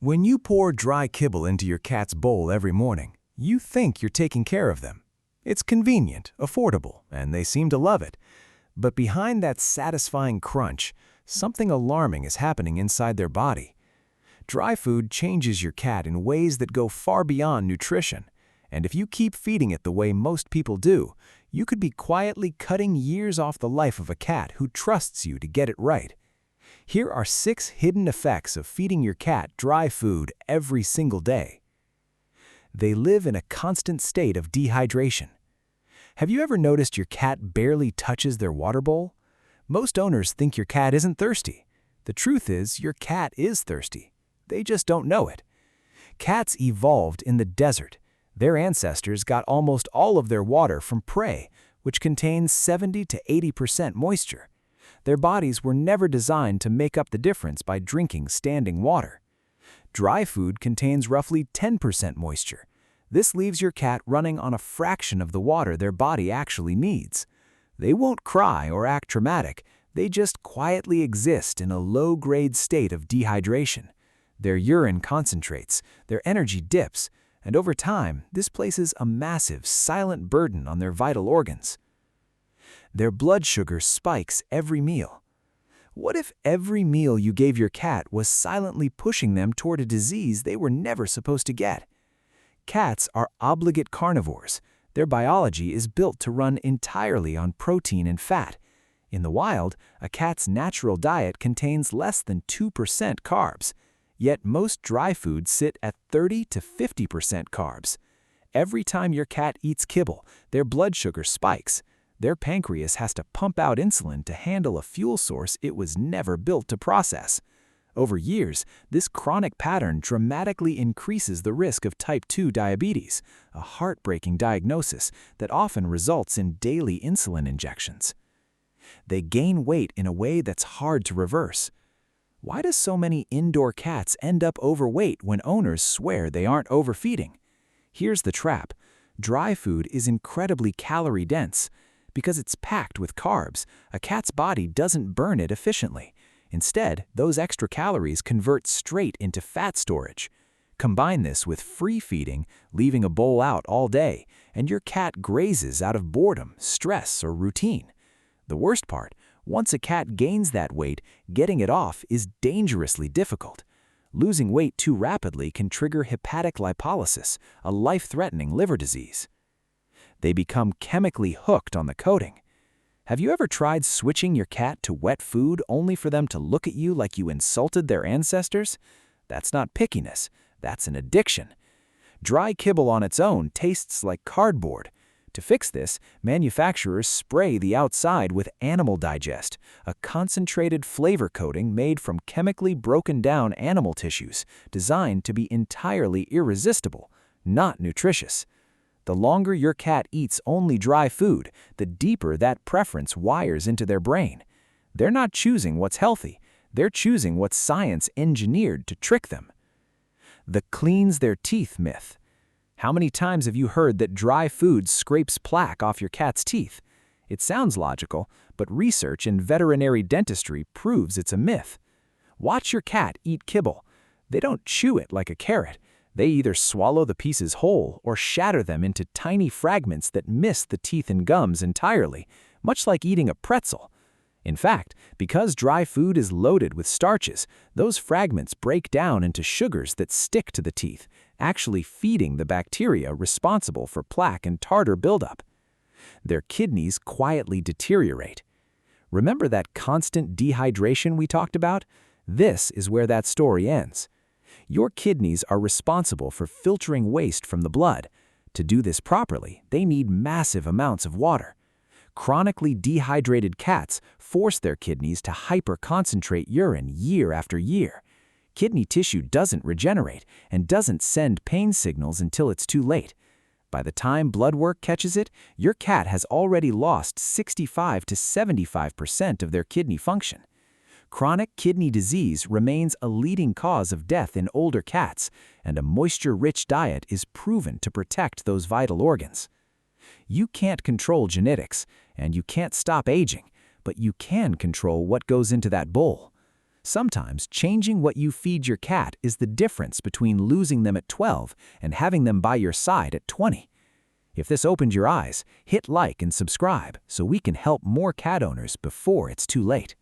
When you pour dry kibble into your cat's bowl every morning, you think you're taking care of them. It's convenient, affordable, and they seem to love it. But behind that satisfying crunch, something alarming is happening inside their body. Dry food changes your cat in ways that go far beyond nutrition. And if you keep feeding it the way most people do, you could be quietly cutting years off the life of a cat who trusts you to get it right. Here are 6 hidden effects of feeding your cat dry food every single day. They live in a constant state of dehydration. Have you ever noticed your cat barely touches their water bowl? Most owners think your cat isn't thirsty. The truth is, your cat is thirsty. They just don't know it. Cats evolved in the desert. Their ancestors got almost all of their water from prey, which contains 70 to 80% moisture. Their bodies were never designed to make up the difference by drinking standing water. Dry food contains roughly 10% moisture. This leaves your cat running on a fraction of the water their body actually needs. They won't cry or act traumatic. They just quietly exist in a low-grade state of dehydration. Their urine concentrates, their energy dips, and over time, this places a massive, silent burden on their vital organs. Their blood sugar spikes every meal. What if every meal you gave your cat was silently pushing them toward a disease they were never supposed to get? Cats are obligate carnivores. Their biology is built to run entirely on protein and fat. In the wild, a cat's natural diet contains less than 2% carbs. Yet most dry foods sit at 30 to 50% carbs. Every time your cat eats kibble, their blood sugar spikes. Their pancreas has to pump out insulin to handle a fuel source it was never built to process. Over years, this chronic pattern dramatically increases the risk of type 2 diabetes, a heartbreaking diagnosis that often results in daily insulin injections. They gain weight in a way that's hard to reverse. Why do so many indoor cats end up overweight when owners swear they aren't overfeeding? Here's the trap. Dry food is incredibly calorie-dense. Because it's packed with carbs, a cat's body doesn't burn it efficiently. Instead, those extra calories convert straight into fat storage. Combine this with free feeding, leaving a bowl out all day, and your cat grazes out of boredom, stress, or routine. The worst part, once a cat gains that weight, getting it off is dangerously difficult. Losing weight too rapidly can trigger hepatic lipolysis, a life-threatening liver disease. They become chemically hooked on the coating. Have you ever tried switching your cat to wet food only for them to look at you like you insulted their ancestors? That's not pickiness, that's an addiction. Dry kibble on its own tastes like cardboard. To fix this, manufacturers spray the outside with Animal Digest, a concentrated flavor coating made from chemically broken down animal tissues, designed to be entirely irresistible, not nutritious. The longer your cat eats only dry food, the deeper that preference wires into their brain. They're not choosing what's healthy, they're choosing what science engineered to trick them. The cleans their teeth myth. How many times have you heard that dry food scrapes plaque off your cat's teeth? It sounds logical, but research in veterinary dentistry proves it's a myth. Watch your cat eat kibble. They don't chew it like a carrot. They either swallow the pieces whole or shatter them into tiny fragments that miss the teeth and gums entirely, much like eating a pretzel. In fact, because dry food is loaded with starches, those fragments break down into sugars that stick to the teeth, actually feeding the bacteria responsible for plaque and tartar buildup. Their kidneys quietly deteriorate. Remember that constant dehydration we talked about? This is where that story ends. Your kidneys are responsible for filtering waste from the blood. To do this properly, they need massive amounts of water. Chronically dehydrated cats force their kidneys to hyperconcentrate urine year after year. Kidney tissue doesn't regenerate and doesn't send pain signals until it's too late. By the time blood work catches it, your cat has already lost 65 to 75% of their kidney function. Chronic kidney disease remains a leading cause of death in older cats, and a moisture-rich diet is proven to protect those vital organs. You can't control genetics, and you can't stop aging, but you can control what goes into that bowl. Sometimes changing what you feed your cat is the difference between losing them at 12 and having them by your side at 20. If this opened your eyes, hit like and subscribe so we can help more cat owners before it's too late.